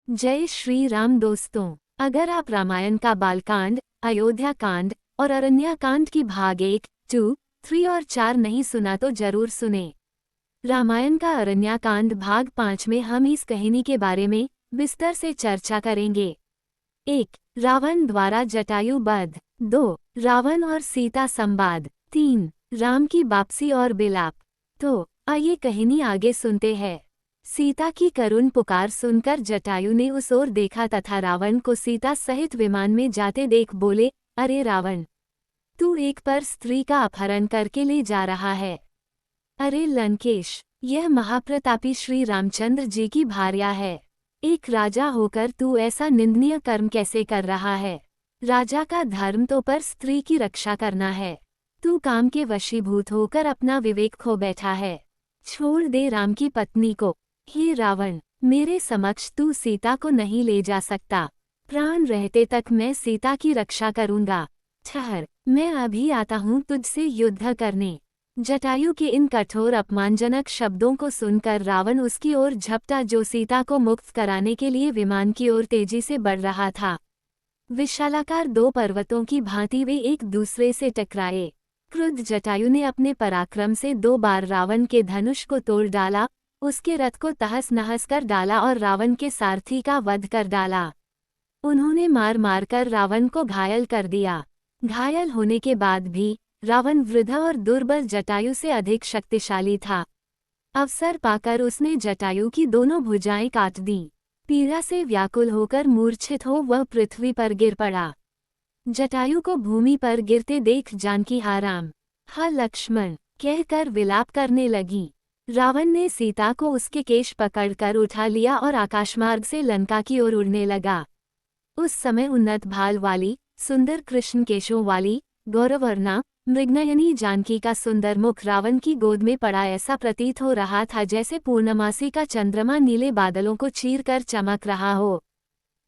जय श्री राम दोस्तों, अगर आप रामायण का बालकांड, अयोध्या कांड और अरण्या कांड की भाग 1, 2, 3 और 4 नहीं सुना तो जरूर सुने। रामायण का अरण्या कांड भाग 5 में हम इस कहानी के बारे में विस्तार से चर्चा करेंगे। 1. रावण द्वारा जटायु वध। 2. रावण और सीता संवाद। 3. राम की वापसी और विलाप। तो आइए कहानी आगे सुनते हैं। सीता की करुण पुकार सुनकर जटायु ने उस ओर देखा तथा रावण को सीता सहित विमान में जाते देख बोले, अरे रावण, तू एक पर स्त्री का अपहरण करके ले जा रहा है। अरे लंकेश, यह महाप्रतापी श्री रामचंद्र जी की भार्या है। एक राजा होकर तू ऐसा निंदनीय कर्म कैसे कर रहा है? राजा का धर्म तो पर स्त्री की रक्षा करना है। तू काम के वशीभूत होकर अपना विवेक खो बैठा है। छोड़ दे राम की पत्नी को। हे रावण, मेरे समक्ष तू सीता को नहीं ले जा सकता। प्राण रहते तक मैं सीता की रक्षा करूंगा। ठहर, मैं अभी आता हूँ तुझसे युद्ध करने। जटायु के इन कठोर अपमानजनक शब्दों को सुनकर रावण उसकी ओर झपटा जो सीता को मुक्त कराने के लिए विमान की ओर तेजी से बढ़ रहा था। विशालाकार दो पर्वतों की भांति वे एक दूसरे से टकराए। क्रुद्ध जटायु ने अपने पराक्रम से 2 बार रावण के धनुष को तोड़ डाला, उसके रथ को तहस नहस कर डाला और रावण के सारथी का वध कर डाला। उन्होंने मार मार कर रावण को घायल कर दिया। घायल होने के बाद भी रावण वृद्ध और दुर्बल जटायु से अधिक शक्तिशाली था। अवसर पाकर उसने जटायु की दोनों भुजाएं काट दी। पीड़ा से व्याकुल होकर मूर्छित हो वह पृथ्वी पर गिर पड़ा। जटायु को भूमि पर गिरते देख जानकी हा राम, हा लक्ष्मण कहकर विलाप करने लगी। रावण ने सीता को उसके केश पकड़कर उठा लिया और आकाशमार्ग से लंका की ओर उड़ने लगा। उस समय उन्नत भाल वाली, सुंदर कृष्ण केशों वाली, गौरवर्णा, मृगनयनी जानकी का सुंदर मुख रावण की गोद में पड़ा ऐसा प्रतीत हो रहा था जैसे पूर्णमासी का चंद्रमा नीले बादलों को चीरकर चमक रहा हो।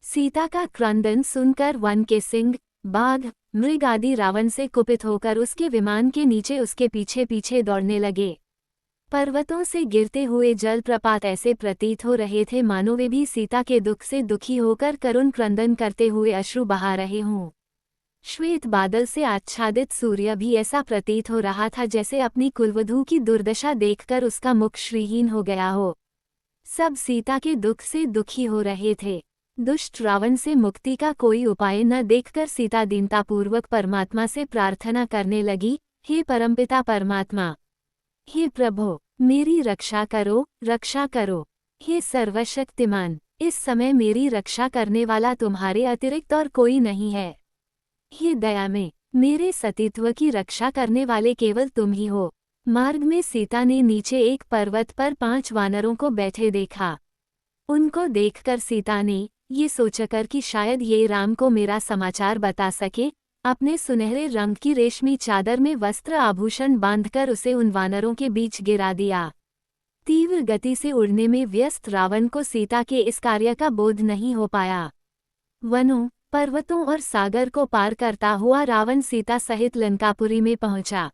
सीता का क्रंदन सुनकर वन के सिंह, बाघ, मृग आदि रावण से कुपित होकर उसके विमान के नीचे उसके पीछे पीछे दौड़ने लगे। पर्वतों से गिरते हुए जलप्रपात ऐसे प्रतीत हो रहे थे मानो वे भी सीता के दुख से दुखी होकर करुण क्रंदन करते हुए अश्रु बहा रहे हों। श्वेत बादल से आच्छादित सूर्य भी ऐसा प्रतीत हो रहा था जैसे अपनी कुलवधू की दुर्दशा देखकर उसका मुख श्रीहीन हो गया हो। सब सीता के दुख से दुखी हो रहे थे। दुष्ट रावण से मुक्ति का कोई उपाय न देखकर सीता दीनतापूर्वक परमात्मा से प्रार्थना करने लगी, हे परमपिता परमात्मा, हे प्रभो, मेरी रक्षा करो, रक्षा करो। हे सर्वशक्तिमान, इस समय मेरी रक्षा करने वाला तुम्हारे अतिरिक्त और कोई नहीं है। हे दया में, मेरे सतीत्व की रक्षा करने वाले केवल तुम ही हो। मार्ग में सीता ने नीचे एक पर्वत पर 5 वानरों को बैठे देखा। उनको देखकर सीता ने ये सोचकर कि शायद ये राम को मेरा समाचार बता सके, अपने सुनहरे रंग की रेशमी चादर में वस्त्र आभूषण बांधकर उसे उन वानरों के बीच गिरा दिया। तीव्र गति से उड़ने में व्यस्त रावण को सीता के इस कार्य का बोध नहीं हो पाया। वनों, पर्वतों और सागर को पार करता हुआ रावण सीता सहित लंकापुरी में पहुंचा।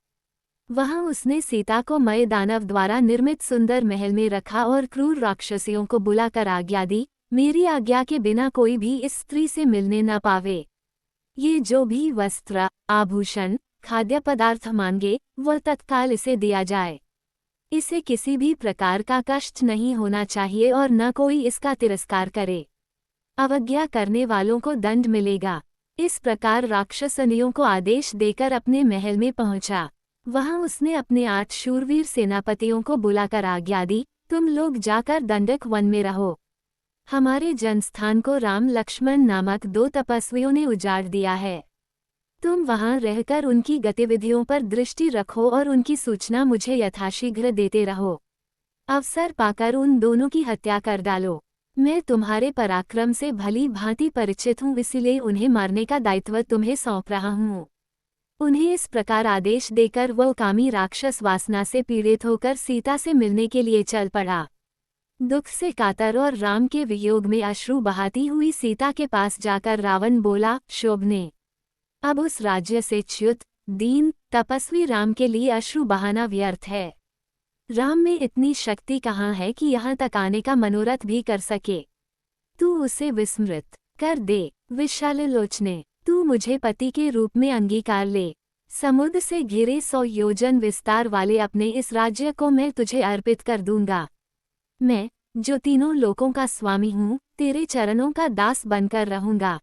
वहां उसने सीता को मय दानव द्वारा निर्मित सुंदर महल में रखा और क्रूर राक्षसियों को बुलाकर आज्ञा दी, मेरी आज्ञा के बिना कोई भी इस स्त्री से मिलने न पावे। ये जो भी वस्त्र, आभूषण, खाद्य पदार्थ मांगे वह तत्काल इसे दिया जाए। इसे किसी भी प्रकार का कष्ट नहीं होना चाहिए और न कोई इसका तिरस्कार करे। अवज्ञा करने वालों को दंड मिलेगा। इस प्रकार राक्षसनियों को आदेश देकर अपने महल में पहुंचा। वहां उसने अपने 8 शूरवीर सेनापतियों को बुलाकर आज्ञा दी, तुम लोग जाकर दंडक वन में रहो। हमारे जनस्थान को राम लक्ष्मण नामक 2 तपस्वियों ने उजाड़ दिया है। तुम वहां रहकर उनकी गतिविधियों पर दृष्टि रखो और उनकी सूचना मुझे यथाशीघ्र देते रहो। अवसर पाकर उन दोनों की हत्या कर डालो। मैं तुम्हारे पराक्रम से भली भांति परिचित हूँ, इसलिए उन्हें मारने का दायित्व तुम्हें सौंप रहा हूँ। उन्हें इस प्रकार आदेश देकर वह कामी राक्षस वासना से पीड़ित होकर सीता से मिलने के लिए चल पड़ा। दुख से कातर और राम के वियोग में अश्रु बहाती हुई सीता के पास जाकर रावण बोला, शोभने, अब उस राज्य से च्युत, दीन, तपस्वी राम के लिए अश्रु बहाना व्यर्थ है। राम में इतनी शक्ति कहाँ है कि यहाँ तक आने का मनोरथ भी कर सके। तू उसे विस्मृत कर दे। विशाललोचने, तू मुझे पति के रूप में अंगीकार ले। समुद्र से घिरे 100 योजन विस्तार वाले अपने इस राज्य को मैं तुझे अर्पित कर दूंगा। मैं, जो तीनों लोकों का स्वामी हूँ, तेरे चरणों का दास बनकर रहूंगा।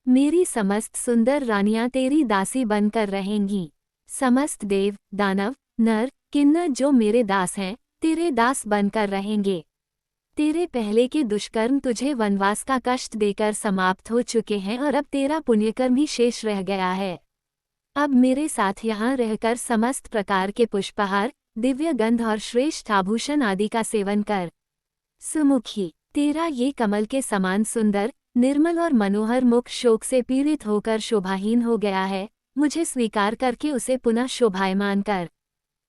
मेरी समस्त सुंदर रानियां तेरी दासी बनकर रहेंगी। समस्त देव, दानव, नर, किन्नर जो मेरे दास हैं, तेरे दास बनकर रहेंगे। तेरे पहले के दुष्कर्म तुझे वनवास का कष्ट देकर समाप्त हो चुके हैं और अब तेरा पुण्यकर्म ही शेष रह गया है। अब मेरे साथ यहाँ रहकर समस्त प्रकार के पुष्पहार, दिव्य गंध और श्रेष्ठ आभूषण आदि का सेवन कर। सुमुखी, तेरा ये कमल के समान सुंदर, निर्मल और मनोहर मुख शोक से पीड़ित होकर शोभाहीन हो गया है, मुझे स्वीकार करके उसे पुनः शोभायमान कर।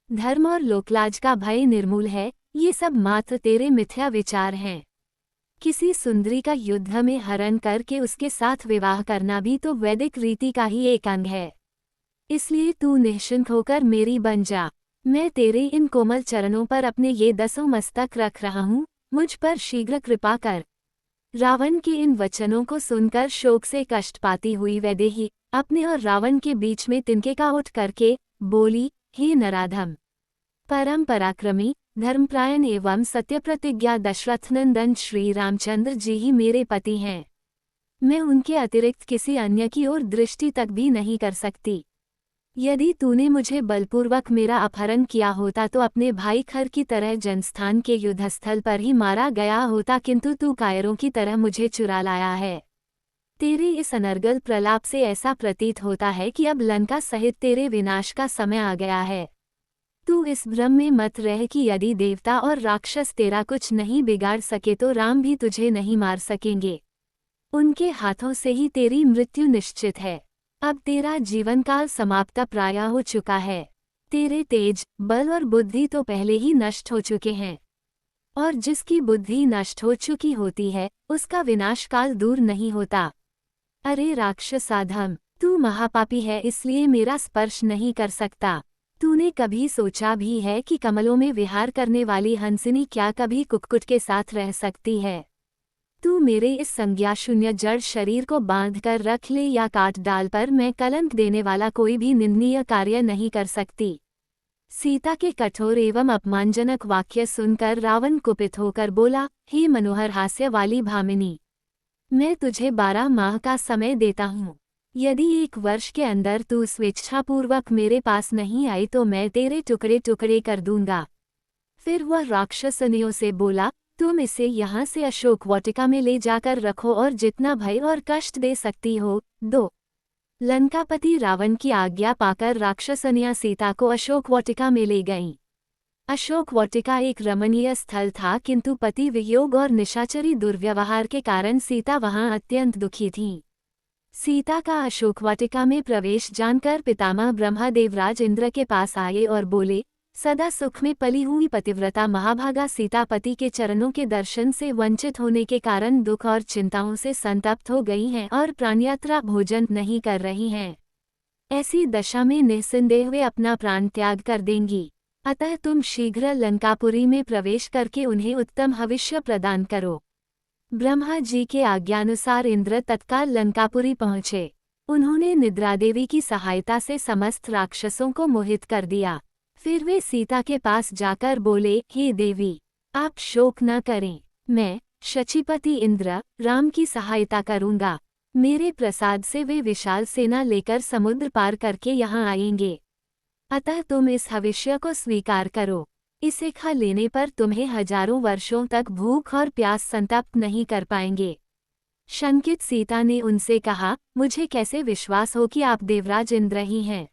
धर्म और लोकलाज का भय निर्मूल है, ये सब मात्र तेरे मिथ्या विचार हैं। किसी सुंदरी का युद्ध में हरण करके उसके साथ विवाह करना भी तो वैदिक रीति का ही एक अंग है। इसलिए तू निश्चिंत होकर मेरी बन जा। मैं तेरे इन कोमल चरणों पर अपने ये 10 मस्तक रख रहा हूँ, मुझ पर शीघ्र कृपा कर। रावण के इन वचनों को सुनकर शोक से कष्ट पाती हुई वैदेही अपने और रावण के बीच में तिनके का उठ करके बोली, हे नराधम, परम पराक्रमी, धर्मप्रायण एवं सत्यप्रतिज्ञा दशरथनंदन श्री रामचंद्र जी ही मेरे पति हैं। मैं उनके अतिरिक्त किसी अन्य की ओर दृष्टि तक भी नहीं कर सकती। यदि तूने मुझे बलपूर्वक मेरा अपहरण किया होता तो अपने भाई खर की तरह जनस्थान के युद्धस्थल पर ही मारा गया होता, किंतु तू कायरों की तरह मुझे चुरा लाया है। तेरे इस अनर्गल प्रलाप से ऐसा प्रतीत होता है कि अब लंका सहित तेरे विनाश का समय आ गया है। तू इस भ्रम में मत रह कि यदि देवता और राक्षस तेरा कुछ नहीं बिगाड़ सके तो राम भी तुझे नहीं मार सकेंगे। उनके हाथों से ही तेरी मृत्यु निश्चित है। अब तेरा जीवनकाल समाप्त प्राय हो चुका है। तेरे तेज, बल और बुद्धि तो पहले ही नष्ट हो चुके हैं, और जिसकी बुद्धि नष्ट हो चुकी होती है उसका विनाशकाल दूर नहीं होता। अरे राक्षसाधम, तू महापापी है, इसलिए मेरा स्पर्श नहीं कर सकता। तूने कभी सोचा भी है कि कमलों में विहार करने वाली हंसिनी क्या कभी कुक्कुट के साथ रह सकती है? तू मेरे इस संज्ञा शून्य जड़ शरीर को बांध कर रख ले या काट डाल, पर मैं कलंक देने वाला कोई भी निंदनीय कार्य नहीं कर सकती। सीता के कठोर एवं अपमानजनक वाक्य सुनकर रावण कुपित होकर बोला, हे मनोहर हास्य वाली भामिनी, मैं तुझे 12 माह का समय देता हूँ। यदि 1 वर्ष के अंदर तू स्वेच्छापूर्वक मेरे पास नहीं आई तो मैं तेरे टुकड़े टुकड़े कर दूंगा। फिर वह राक्षसनियों से बोला, तुम इसे यहाँ से अशोक वाटिका में ले जाकर रखो और जितना भय और कष्ट दे सकती हो दो। लंकापति रावण की आज्ञा पाकर राक्षसनियां सीता को अशोक वाटिका में ले गईं। अशोक वाटिका एक रमणीय स्थल था, किंतु पति वियोग और निशाचरी दुर्व्यवहार के कारण सीता वहां अत्यंत दुखी थीं। सीता का अशोक वाटिका में प्रवेश जानकर पितामह ब्रह्मा देवराज इंद्र के पास आए और बोले, सदा सुख में पली हुई पतिव्रता महाभागा सीता पति के चरणों के दर्शन से वंचित होने के कारण दुख और चिंताओं से संतप्त हो गई हैं और प्राणयात्रा भोजन नहीं कर रही हैं। ऐसी दशा में निस्संदेह वे अपना प्राण त्याग कर देंगी। अतः तुम शीघ्र लंकापुरी में प्रवेश करके उन्हें उत्तम हविष्य प्रदान करो। ब्रह्मा जी के आज्ञानुसार इंद्र तत्काल लंकापुरी पहुँचे। उन्होंने निद्रादेवी की सहायता से समस्त राक्षसों को मोहित कर दिया। फिर वे सीता के पास जाकर बोले, हे देवी, आप शोक न करें, मैं शचीपति इंद्र राम की सहायता करूंगा। मेरे प्रसाद से वे विशाल सेना लेकर समुद्र पार करके यहाँ आएंगे। अतः तुम इस हविष्य को स्वीकार करो। इसे खा लेने पर तुम्हें हजारों वर्षों तक भूख और प्यास संतप्त नहीं कर पाएंगे। शंकित सीता ने उनसे कहा, मुझे कैसे विश्वास हो कि आप देवराज इंद्र ही हैं?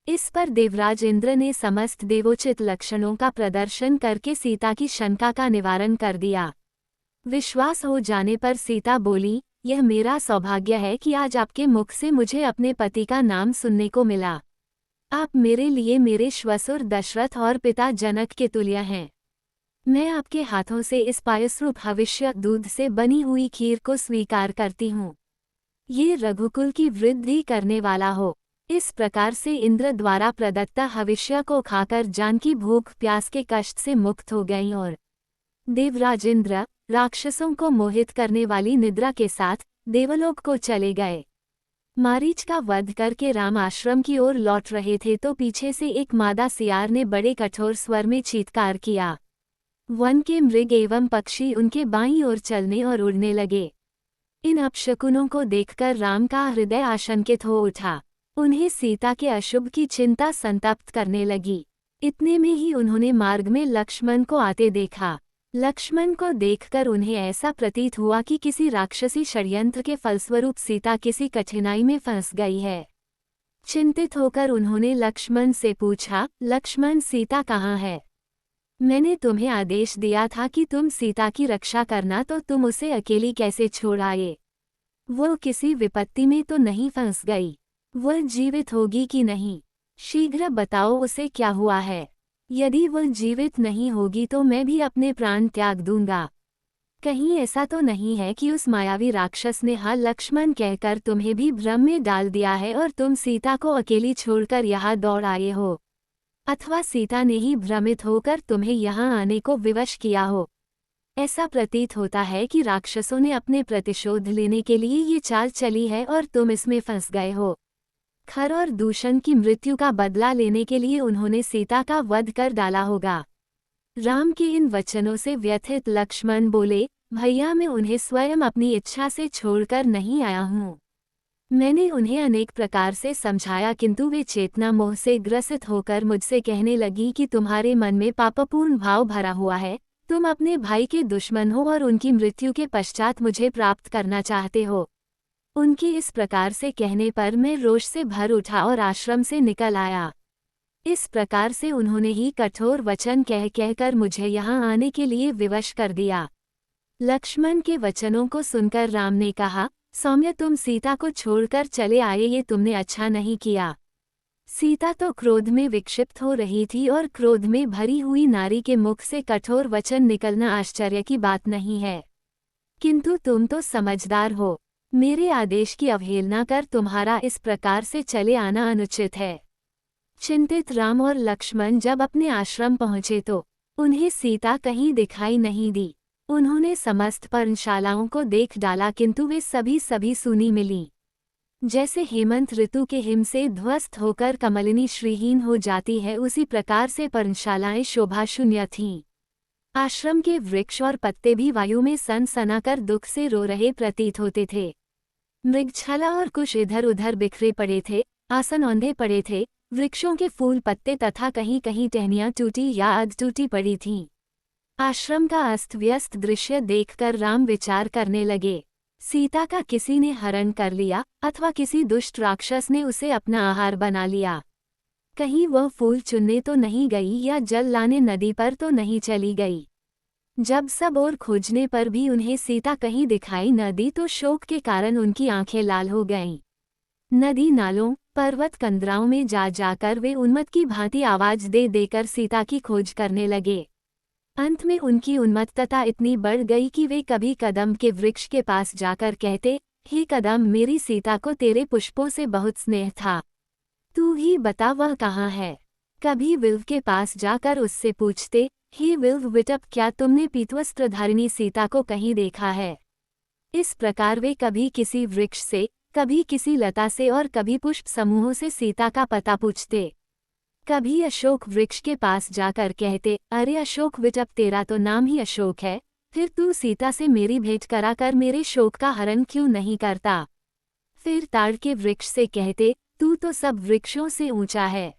इस पर देवराज इंद्र ने समस्त देवोचित लक्षणों का प्रदर्शन करके सीता की शंका का निवारण कर दिया। विश्वास हो जाने पर सीता बोली, यह मेरा सौभाग्य है कि आज आपके मुख से मुझे अपने पति का नाम सुनने को मिला। आप मेरे लिए मेरे श्वसुर दशरथ और पिता जनक के तुल्य हैं। मैं आपके हाथों से इस पायसरूप हविष्य दूध से बनी हुई खीर को स्वीकार करती हूँ। ये रघुकुल की वृद्धि करने वाला हो। इस प्रकार से इंद्र द्वारा प्रदत्ता हविष्य को खाकर जानकी भूख प्यास के कष्ट से मुक्त हो गईं और देवराज इंद्र राक्षसों को मोहित करने वाली निद्रा के साथ देवलोक को चले गए। मारीच का वध करके राम आश्रम की ओर लौट रहे थे तो पीछे से एक मादा सियार ने बड़े कठोर स्वर में चीत्कार किया। वन के मृग एवं पक्षी उनके बाईं ओर चलने और उड़ने लगे। इन अपशकुनों को देखकर राम का हृदय आशंकित हो उठा। उन्हें सीता के अशुभ की चिंता संतप्त करने लगी। इतने में ही उन्होंने मार्ग में लक्ष्मण को आते देखा। लक्ष्मण को देखकर उन्हें ऐसा प्रतीत हुआ कि किसी राक्षसी षड्यंत्र के फलस्वरूप सीता किसी कठिनाई में फंस गई है। चिंतित होकर उन्होंने लक्ष्मण से पूछा, लक्ष्मण, सीता कहाँ है? मैंने तुम्हें आदेश दिया था कि तुम सीता की रक्षा करना, तो तुम उसे अकेली कैसे छोड़ आए? वो किसी विपत्ति में तो नहीं फंस गई? वह जीवित होगी कि नहीं? शीघ्र बताओ, उसे क्या हुआ है? यदि वह जीवित नहीं होगी तो मैं भी अपने प्राण त्याग दूंगा। कहीं ऐसा तो नहीं है कि उस मायावी राक्षस ने हाँ लक्ष्मण कहकर तुम्हें भी भ्रम में डाल दिया है और तुम सीता को अकेली छोड़कर यहाँ दौड़ आए हो? अथवा सीता ने ही भ्रमित होकर तुम्हें यहाँ आने को विवश किया हो? ऐसा प्रतीत होता है कि राक्षसों ने अपने प्रतिशोध लेने के लिए ये चाल चली है और तुम इसमें फंस गए हो। खर और दूषण की मृत्यु का बदला लेने के लिए उन्होंने सीता का वध कर डाला होगा। राम के इन वचनों से व्यथित लक्ष्मण बोले, भैया, मैं उन्हें स्वयं अपनी इच्छा से छोड़कर नहीं आया हूँ। मैंने उन्हें अनेक प्रकार से समझाया किंतु वे चेतना मोह से ग्रसित होकर मुझसे कहने लगी कि तुम्हारे मन में पापपूर्ण भाव भरा हुआ है, तुम अपने भाई के दुश्मन हो और उनकी मृत्यु के पश्चात मुझे प्राप्त करना चाहते हो। उनके इस प्रकार से कहने पर मैं रोष से भर उठा और आश्रम से निकल आया। इस प्रकार से उन्होंने ही कठोर वचन कह कहकर मुझे यहाँ आने के लिए विवश कर दिया। लक्ष्मण के वचनों को सुनकर राम ने कहा, सौम्य, तुम सीता को छोड़कर चले आए, ये तुमने अच्छा नहीं किया। सीता तो क्रोध में विक्षिप्त हो रही थी और क्रोध में भरी हुई नारी के मुख से कठोर वचन निकलना आश्चर्य की बात नहीं है। किंतु तुम तो समझदार हो, मेरे आदेश की अवहेलना कर तुम्हारा इस प्रकार से चले आना अनुचित है। चिंतित राम और लक्ष्मण जब अपने आश्रम पहुंचे तो उन्हें सीता कहीं दिखाई नहीं दी। उन्होंने समस्त पर्णशालाओं को देख डाला किंतु वे सभी सूनी मिली। जैसे हेमंत ऋतु के हिम से ध्वस्त होकर कमलिनी श्रीहीन हो जाती है, उसी प्रकार से पर्णशालाएं शोभाशून्य थीं। आश्रम के वृक्ष और पत्ते भी वायु में सनसनाकर दुख से रो रहे प्रतीत होते थे। मृगछाला और कुश इधर उधर बिखरे पड़े थे, आसन औंधे पड़े थे, वृक्षों के फूल पत्ते तथा कहीं कहीं टहनियां टूटी या अध टूटी पड़ी थीं। आश्रम का अस्त व्यस्त दृश्य देखकर राम विचार करने लगे, सीता का किसी ने हरण कर लिया अथवा किसी दुष्ट राक्षस ने उसे अपना आहार बना लिया। कहीं वह फूल चुनने तो नहीं गई या जल लाने नदी पर तो नहीं चली गई। जब सब ओर खोजने पर भी उन्हें सीता कहीं दिखाई न दी तो शोक के कारण उनकी आंखें लाल हो गईं। नदी नालों पर्वत कंदराओं में जा जाकर वे उन्मत्त की भांति आवाज दे देकर सीता की खोज करने लगे। अंत में उनकी उन्मत्तता इतनी बढ़ गई कि वे कभी कदम के वृक्ष के पास जाकर कहते, हे कदम, मेरी सीता को तेरे पुष्पों से बहुत स्नेह था, तू ही बता वह कहाँ है। कभी विल्व के पास जाकर उससे पूछते, हे विल्व विटप, क्या तुमने पीतवस्त्रधारिणी सीता को कहीं देखा है? इस प्रकार वे कभी किसी वृक्ष से, कभी किसी लता से और कभी पुष्प समूहों से सीता का पता पूछते। कभी अशोक वृक्ष के पास जाकर कहते, अरे अशोक विटप, तेरा तो नाम ही अशोक है, फिर तू सीता से मेरी भेंट कराकर मेरे शोक का हरण क्यों नहीं करता? फिर ताड़ के वृक्ष से कहते, तू तो सब वृक्षों से ऊंचा है,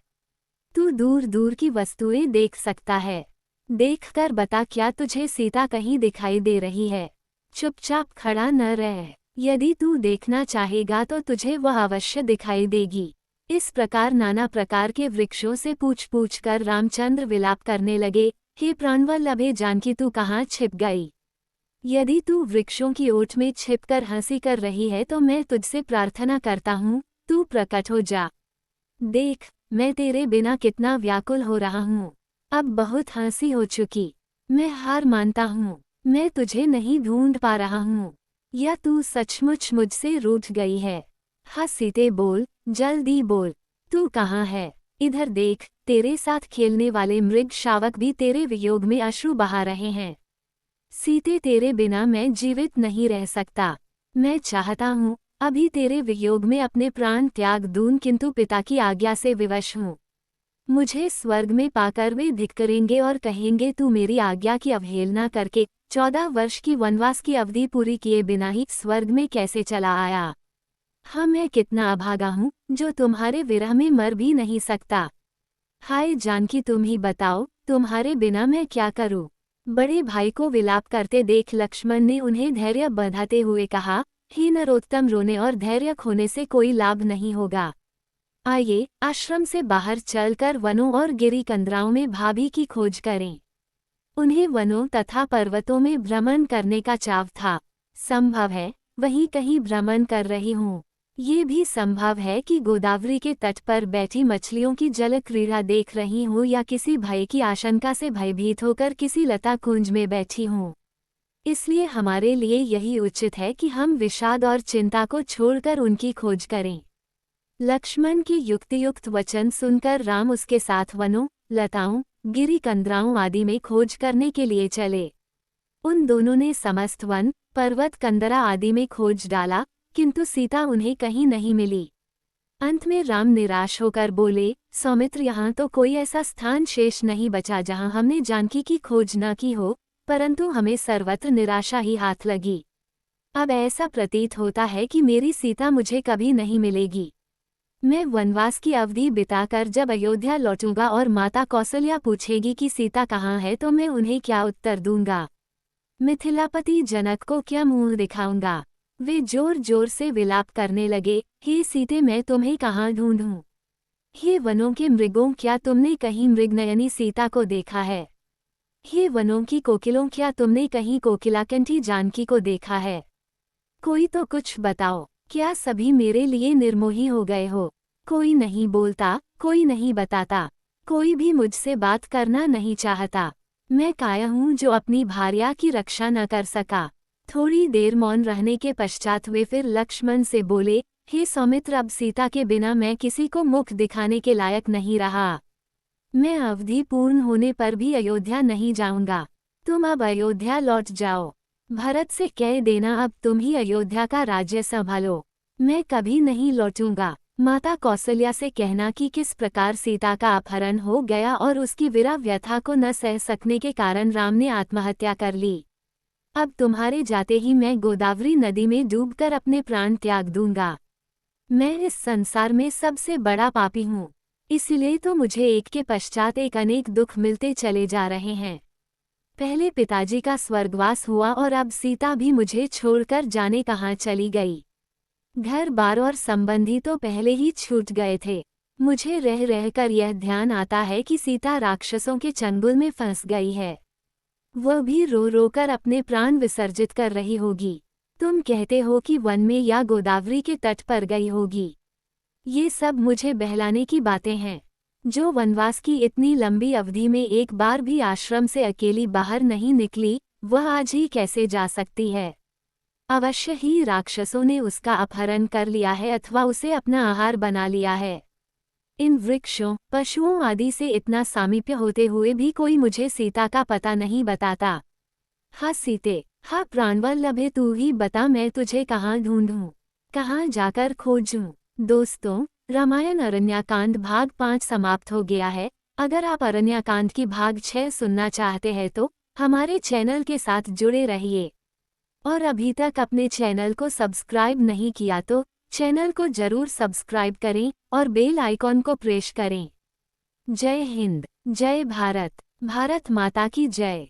तू दूर दूर की वस्तुएं देख सकता है, देखकर बता क्या तुझे सीता कहीं दिखाई दे रही है? चुपचाप खड़ा न रह, यदि तू देखना चाहेगा तो तुझे वह अवश्य दिखाई देगी। इस प्रकार नाना प्रकार के वृक्षों से पूछ पूछ कर रामचंद्र विलाप करने लगे, हे प्राणवल्लभे जानकी, तू कहाँ छिप गई? यदि तू वृक्षों की ओट में छिपकर हंसी कर रही है तो मैं तुझसे प्रार्थना करता हूँ, तू प्रकट हो जा। देख, मैं तेरे बिना कितना व्याकुल हो रहा हूँ। अब बहुत हंसी हो चुकी, मैं हार मानता हूँ, मैं तुझे नहीं ढूंढ पा रहा हूँ, या तू सचमुच मुझसे रूठ गई है? हाँ सीते, बोल, जल्दी बोल, तू कहाँ है? इधर देख, तेरे साथ खेलने वाले मृग शावक भी तेरे वियोग में अश्रु बहा रहे हैं। सीते, तेरे बिना मैं जीवित नहीं रह सकता। मैं चाहता हूँ अभी तेरे वियोग में अपने प्राण त्याग दूं, किंतु पिता की आज्ञा से विवश हूँ। मुझे स्वर्ग में पाकर वे धिक्करेंगे और कहेंगे, तू मेरी आज्ञा की अवहेलना करके 14 वर्ष की वनवास की अवधि पूरी किए बिना ही स्वर्ग में कैसे चला आया। हाँ, मैं कितना अभागा हूँ जो तुम्हारे विरह में मर भी नहीं सकता। हाय जानकी, तुम ही बताओ, तुम्हारे बिना मैं क्या करूँ। बड़े भाई को विलाप करते देख लक्ष्मण ने उन्हें धैर्य बंधाते हुए कहा, हे नरोत्तम, रोने और धैर्य खोने से कोई लाभ नहीं होगा। आइए आश्रम से बाहर चलकर वनों और गिरी कंदराओं में भाभी की खोज करें। उन्हें वनों तथा पर्वतों में भ्रमण करने का चाव था। संभव है वहीं कहीं भ्रमण कर रही हूँ। ये भी संभव है कि गोदावरी के तट पर बैठी मछलियों की जल क्रीड़ा देख रही हूँ, या किसी भय की आशंका से भयभीत होकर किसी लता कुंज में बैठी हूँ। इसलिए हमारे लिए यही उचित है कि हम विषाद और चिंता को छोड़कर उनकी खोज करें। लक्ष्मण की युक्तियुक्त वचन सुनकर राम उसके साथ वनों, लताओं, गिरी कंदराओं आदि में खोज करने के लिए चले। उन दोनों ने समस्त वन, पर्वत, कंदरा आदि में खोज डाला, किंतु सीता उन्हें कहीं नहीं मिली। अंत में राम निराश होकर बोले, सौमित्र, यहाँ तो कोई ऐसा स्थान शेष नहीं बचा जहाँ हमने जानकी की खोज न की हो, परंतु हमें सर्वत्र निराशा ही हाथ लगी। अब ऐसा प्रतीत होता है कि मेरी सीता मुझे कभी नहीं मिलेगी। मैं वनवास की अवधि बिताकर जब अयोध्या लौटूंगा और माता कौशल्या पूछेगी कि सीता कहाँ है, तो मैं उन्हें क्या उत्तर दूंगा। मिथिलापति जनक को क्या मुंह दिखाऊंगा। वे जोर जोर से विलाप करने लगे, हे सीते, मैं तुम्हें कहाँ ढूंढूं। हे वनों के मृगों, क्या तुमने कहीं मृगनयनी सीता को देखा है। हे वनों की कोकिलों, क्या तुमने कहीं कोकिलाकंठी जानकी को देखा है। कोई तो कुछ बताओ, क्या सभी मेरे लिए निर्मोही हो गए हो। कोई नहीं बोलता, कोई नहीं बताता, कोई भी मुझसे बात करना नहीं चाहता। मैं काया हूँ जो अपनी भार्या की रक्षा न कर सका। थोड़ी देर मौन रहने के पश्चात वे फिर लक्ष्मण से बोले, हे सौमित्र, अब सीता के बिना मैं किसी को मुख दिखाने के लायक नहीं रहा। मैं अवधि पूर्ण होने पर भी अयोध्या नहीं जाऊंगा। तुम अब अयोध्या लौट जाओ। भरत से कह देना अब तुम ही अयोध्या का राज्य संभालो। मैं कभी नहीं लौटूंगा। माता कौशल्या से कहना कि किस प्रकार सीता का अपहरण हो गया और उसकी विरह व्यथा को न सह सकने के कारण राम ने आत्महत्या कर ली। अब तुम्हारे जाते ही मैं गोदावरी नदी में डूबकर अपने प्राण त्याग दूंगा। मैं इस संसार में सबसे बड़ा पापी हूँ, इसलिए तो मुझे एक के पश्चात एक अनेक दुख मिलते चले जा रहे हैं। पहले पिताजी का स्वर्गवास हुआ और अब सीता भी मुझे छोड़कर जाने कहाँ चली गई। घर बार और संबंधी तो पहले ही छूट गए थे। मुझे रह रहकर यह ध्यान आता है कि सीता राक्षसों के चंगुल में फंस गई है। वह भी रो रो कर अपने प्राण विसर्जित कर रही होगी। तुम कहते हो कि वन में या गोदावरी के तट पर गई होगी। ये सब मुझे बहलाने की बातें हैं। जो वनवास की इतनी लंबी अवधि में एक बार भी आश्रम से अकेली बाहर नहीं निकली, वह आज ही कैसे जा सकती है। अवश्य ही राक्षसों ने उसका अपहरण कर लिया है अथवा उसे अपना आहार बना लिया है। इन वृक्षों, पशुओं आदि से इतना सामीप्य होते हुए भी कोई मुझे सीता का पता नहीं बताता। हाँ सीते, हाँ प्राणवल्लभे, तू ही बता, मैं तुझे कहाँ ढूंढूं, कहाँ जाकर खोजूं। दोस्तों, रामायण अरण्यकांड भाग 5 समाप्त हो गया है। अगर आप अरण्यकांड की भाग 6 सुनना चाहते हैं तो हमारे चैनल के साथ जुड़े रहिए। और अभी तक अपने चैनल को सब्सक्राइब नहीं किया तो चैनल को जरूर सब्सक्राइब करें और बेल आइकॉन को प्रेस करें। जय हिंद, जय भारत, भारत माता की जय।